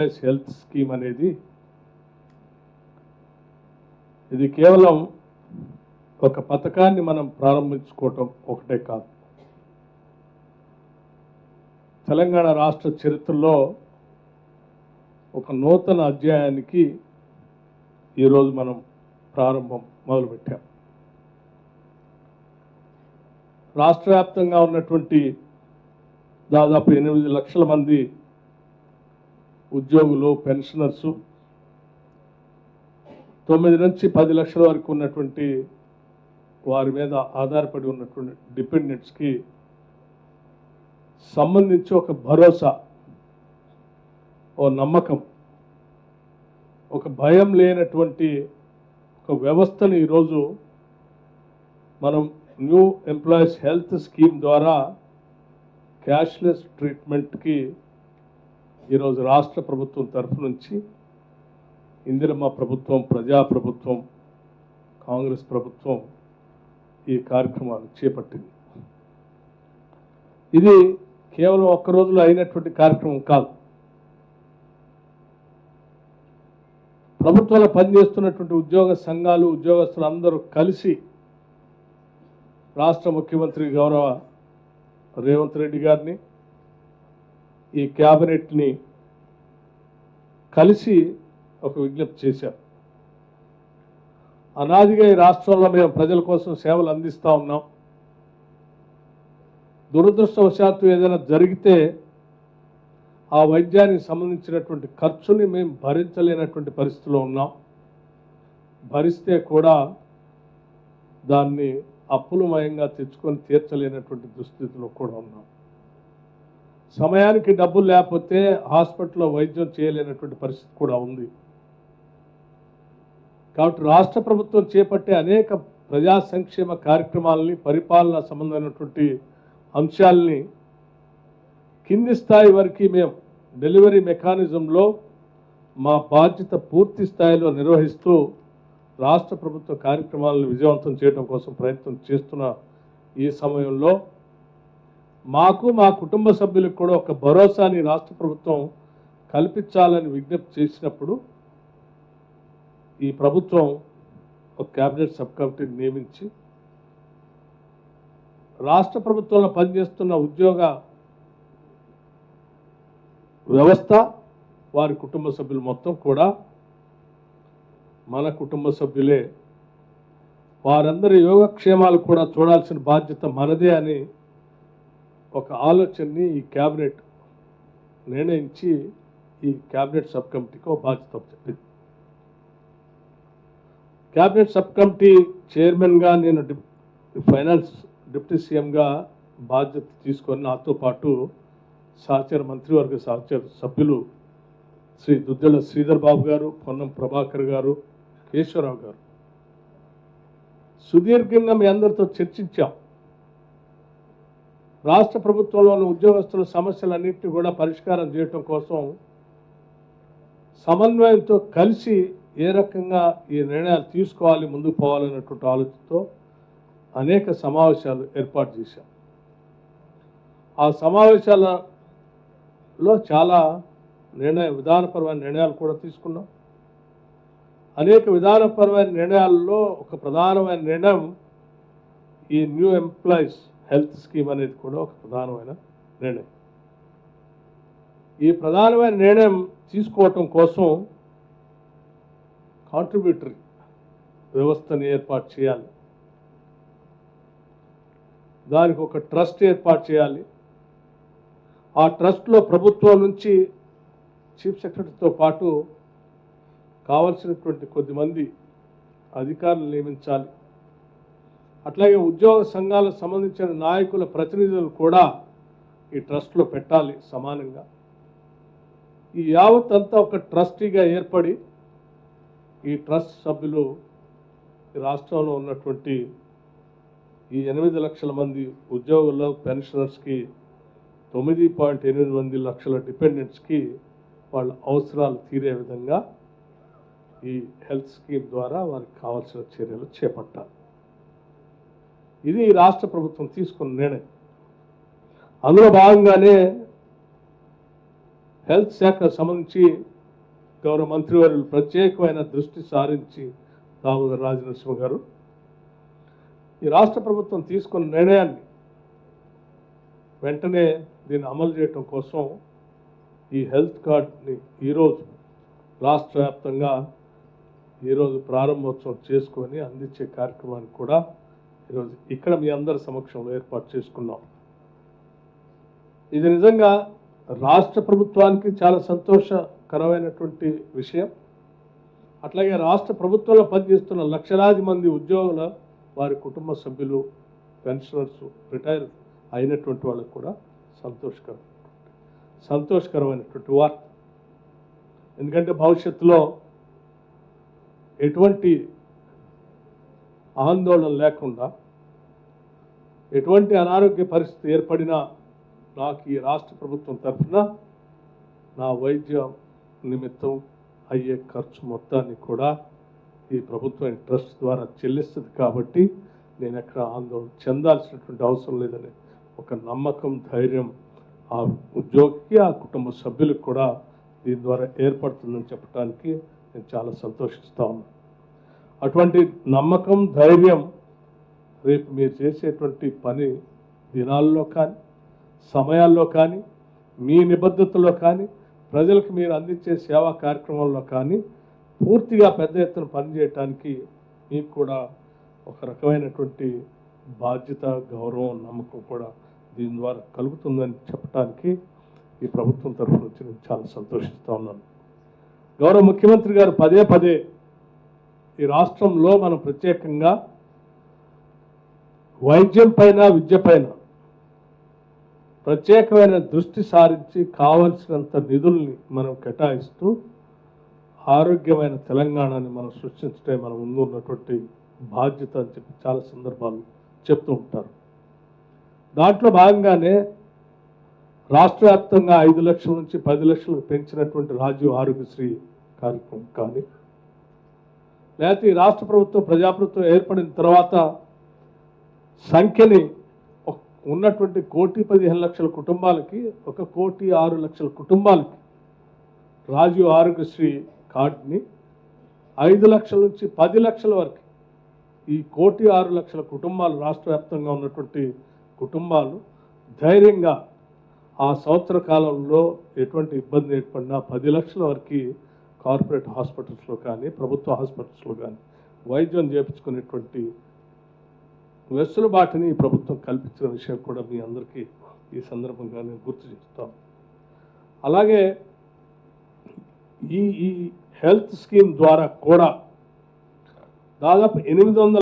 Health scheme అనేది ఇది కేవలం ఒక పథకాన్ని మనం ప్రారంభించుకోవటం ఒకటే కాదు. తెలంగాణ రాష్ట్ర చరిత్రలో ఒక నూతన అధ్యాయానికి ఈరోజు మనం ప్రారంభం మొదలుపెట్టాం. రాష్ట్ర వ్యాప్తంగా ఉన్నటువంటి దాదాపు 8 లక్షల మంది ఉద్యోగులు, పెన్షనర్సు, 9 నుంచి 10 లక్షల వరకు ఉన్నటువంటి వారి మీద ఆధారపడి ఉన్నటువంటి డిపెండెంట్స్కి సంబంధించి ఒక భరోసా, ఓ నమ్మకం, ఒక భయం లేనటువంటి ఒక వ్యవస్థను ఈరోజు మనం న్యూ ఎంప్లాయీస్ హెల్త్ స్కీమ్ ద్వారా క్యాష్లెస్ ట్రీట్మెంట్కి ఈరోజు రాష్ట్ర ప్రభుత్వం తరఫు నుంచి ఇందిరమ్మ ప్రభుత్వం, ప్రజాప్రభుత్వం, కాంగ్రెస్ ప్రభుత్వం ఈ కార్యక్రమాలు చేపట్టింది. ఇది కేవలం ఒక్క రోజులో అయినటువంటి కార్యక్రమం కాదు. ప్రభుత్వంలో పనిచేస్తున్నటువంటి ఉద్యోగ సంఘాలు, ఉద్యోగస్తులు అందరూ కలిసి రాష్ట్ర ముఖ్యమంత్రి గౌరవ రేవంత్ రెడ్డి గారిని, ఈ క్యాబినెట్ని కలిసి ఒక విజ్ఞప్తి చేశారు. అనాదిగా ఈ రాష్ట్రంలో మేము ప్రజల కోసం సేవలు అందిస్తూ ఉన్నాం. దురదృష్టవశాత్తు ఏదైనా జరిగితే ఆ వైద్యానికి సంబంధించినటువంటి ఖర్చుని మేము భరించలేనటువంటి పరిస్థితిలో ఉన్నాం. భరిస్తే కూడా దాన్ని అప్పులమయంగా తెచ్చుకొని తీర్చలేనటువంటి దుస్థితిలో కూడా ఉన్నాం. సమయానికి డబ్బులు లేకపోతే హాస్పిటల్లో వైద్యం చేయలేనటువంటి పరిస్థితి కూడా ఉంది. కాబట్టి రాష్ట్ర ప్రభుత్వం చేపట్టే అనేక ప్రజా సంక్షేమ కార్యక్రమాలని, పరిపాలన సంబంధమైనటువంటి అంశాలని కింది స్థాయి వరకు మేము డెలివరీ మెకానిజంలో మా బాధ్యత పూర్తి స్థాయిలో నిర్వహిస్తూ రాష్ట్ర ప్రభుత్వ కార్యక్రమాలను విజయవంతం చేయడం కోసం ప్రయత్నం చేస్తున్న ఈ సమయంలో మాకు, మా కుటుంబ సభ్యులకు కూడా ఒక భరోసాని రాష్ట్ర ప్రభుత్వం కల్పించాలని విజ్ఞప్తి చేసినప్పుడు ఈ ప్రభుత్వం ఒక క్యాబినెట్ సబ్ కమిటీని నియమించి రాష్ట్ర ప్రభుత్వంలో పనిచేస్తున్న ఉద్యోగ వ్యవస్థ, వారి కుటుంబ సభ్యులు మొత్తం కూడా మన కుటుంబ సభ్యులే, వారందరి యోగక్షేమాలు కూడా చూడాల్సిన బాధ్యత మనదే అని ఒక ఆలోచనని ఈ క్యాబినెట్ నిర్ణయించి ఈ క్యాబినెట్ సబ్ కమిటీకి ఒక బాధ్యత చెప్పింది. క్యాబినెట్ సబ్ కమిటీ చైర్మన్గా నేను ఫైనాన్స్ డిప్యూటీ సీఎంగా బాధ్యత తీసుకొని నాతో పాటు సహచర మంత్రివర్గ సహచర సభ్యులు శ్రీ దుద్దెల శ్రీధర్ బాబు గారు, పొన్నం ప్రభాకర్ గారు, కేశవరావు గారు సుదీర్ఘంగా మీ అందరితో చర్చించాం. రాష్ట్ర ప్రభుత్వంలోని ఉద్యోగస్తుల సమస్యలన్నింటినీ కూడా పరిష్కారం చేయటం కోసం సమన్వయంతో కలిసి ఏ రకంగా ఈ నిర్ణయాలు తీసుకోవాలి, ముందుకు పోవాలన్నటువంటి ఆలోచనతో అనేక సమావేశాలు ఏర్పాటు చేశాం. ఆ సమావేశాలలో చాలా విధానపరమైన నిర్ణయాలు కూడా తీసుకున్నాం. అనేక విధానపరమైన నిర్ణయాలలో ఒక ప్రధానమైన నిర్ణయం ఈ న్యూ ఎంప్లాయీస్ హెల్త్ స్కీమ్ అనేది కూడా ఒక ప్రధానమైన నిర్ణయం. ఈ ప్రధానమైన నిర్ణయం తీసుకోవటం కోసం కాంట్రిబ్యూటరీ వ్యవస్థని ఏర్పాటు చేయాలి, దానికి ఒక ట్రస్ట్ ఏర్పాటు చేయాలి. ఆ ట్రస్ట్లో ప్రభుత్వం నుంచి చీఫ్ సెక్రటరీతో పాటు కావాల్సినటువంటి కొద్దిమంది అధికారులు నియమించాలి. అట్లాగే ఉద్యోగ సంఘాలకు సంబంధించిన నాయకుల ప్రతినిధులు కూడా ఈ ట్రస్ట్లో పెట్టాలి సమానంగా. ఈ యావత్ అంతా ఒక ట్రస్టీగా ఏర్పడి ఈ ట్రస్ట్ సభ్యులు రాష్ట్రంలో ఉన్నటువంటి ఈ 8 లక్షల మంది ఉద్యోగుల్లో, పెన్షనర్స్కి, 9.8 లక్షల డిపెండెంట్స్కి వాళ్ళ అవసరాలు తీరే విధంగా ఈ హెల్త్ స్కీమ్ ద్వారా వారికి కావాల్సిన చర్యలు చేపట్టాలి. ఇది రాష్ట్ర ప్రభుత్వం తీసుకున్న నిర్ణయం. అందులో భాగంగానే హెల్త్ శాఖకు సంబంధించి గౌరవ మంత్రివర్యులు ప్రత్యేకమైన దృష్టి సారించి దామోదర్ రాజనరసింహ గారు ఈ రాష్ట్ర ప్రభుత్వం తీసుకున్న నిర్ణయాన్ని వెంటనే దీన్ని అమలు చేయటం కోసం ఈ హెల్త్ కార్డ్ని ఈరోజు రాష్ట్ర వ్యాప్తంగా ఈరోజు ప్రారంభోత్సవం చేసుకొని అందించే కార్యక్రమాన్ని కూడా ఈరోజు ఇక్కడ మీ అందరి సమక్షంలో ఏర్పాటు చేసుకున్నాం. ఇది నిజంగా రాష్ట్ర ప్రభుత్వానికి చాలా సంతోషకరమైనటువంటి విషయం. అట్లాగే రాష్ట్ర ప్రభుత్వంలో పనిచేస్తున్న లక్షలాది మంది ఉద్యోగుల వారి కుటుంబ సభ్యులు, పెన్షనర్స్, రిటైర్ అయినటువంటి వాళ్ళకు కూడా సంతోషకరమైనటువంటి వార్త. ఎందుకంటే భవిష్యత్తులో ఎటువంటి ఆందోళన లేకుండా ఎటువంటి అనారోగ్య పరిస్థితి ఏర్పడినా నాకు ఈ రాష్ట్ర ప్రభుత్వం తరఫున నా వైద్య నిమిత్తం అయ్యే ఖర్చు మొత్తాన్ని కూడా ఈ ప్రభుత్వం ట్రస్ట్ ద్వారా చెల్లిస్తుంది. కాబట్టి నేను ఎక్కడ ఆందోళన చెందాల్సినటువంటి అవసరం లేదని ఒక నమ్మకం, ధైర్యం ఆ ఉద్యోగికి, ఆ కుటుంబ సభ్యులకు కూడా దీని ద్వారా ఏర్పడుతుందని చెప్పడానికి నేను చాలా సంతోషిస్తా ఉన్నాను. అటువంటి నమ్మకం, ధైర్యం రేపు మీరు చేసేటువంటి పని దినాల్లో కానీ, సమయాల్లో కానీ, మీ నిబద్ధతలో కానీ, ప్రజలకు మీరు అందించే సేవా కార్యక్రమాల్లో కానీ పూర్తిగా పెద్ద ఎత్తున పనిచేయటానికి మీకు కూడా ఒక రకమైనటువంటి బాధ్యత, గౌరవం, నమ్మకం కూడా దీని ద్వారా కలుగుతుందని చెప్పడానికి ఈ ప్రభుత్వం తరఫు నుంచి నేను చాలా సంతోషిస్తూ ఉన్నాను. గౌరవ ముఖ్యమంత్రి గారు పదే పదే ఈ రాష్ట్రంలో మనం ప్రత్యేకంగా వైద్యం పైన, విద్య పైన ప్రత్యేకమైన దృష్టి సారించి కావలసినంత నిధుల్ని మనం కేటాయిస్తూ ఆరోగ్యమైన తెలంగాణని మనం సృష్టించడే మన ముందు ఉన్నటువంటి బాధ్యత అని చెప్పి చాలా సందర్భాలు చెప్తూ ఉంటారు. దాంట్లో భాగంగానే రాష్ట్ర వ్యాప్తంగా 5 లక్షల నుంచి 10 లక్షలకు పెంచినటువంటి రాజీవ్ ఆరోగ్యశ్రీ కార్యక్రమం కానీ, లేకపోతే ఈ రాష్ట్ర ప్రభుత్వం, ప్రజాప్రభుత్వం ఏర్పడిన తర్వాత సంఖ్యని ఉన్నటువంటి 1,15,00,000 కుటుంబాలకి 1,06,00,000 కుటుంబాలకి రాజీవ్ ఆరోగ్యశ్రీ కార్డుని 5 లక్షల నుంచి 10 లక్షల వరకు ఈ 1,06,00,000 కుటుంబాలు, రాష్ట్ర వ్యాప్తంగా ఉన్నటువంటి కుటుంబాలు ధైర్యంగా ఆ సంవత్సర కాలంలో ఎటువంటి ఇబ్బంది ఏర్పడినా 10 లక్షల వరకు కార్పొరేట్ హాస్పిటల్స్లో కానీ, ప్రభుత్వ హాస్పిటల్స్లో కానీ వైద్యం చేయించుకునేటువంటి వెసులుబాటుని ఈ ప్రభుత్వం కల్పించిన విషయం కూడా మీ అందరికీ ఈ సందర్భంగా నేను గుర్తు చేస్తాను. అలాగే ఈ హెల్త్ స్కీమ్ ద్వారా కూడా దాదాపు 800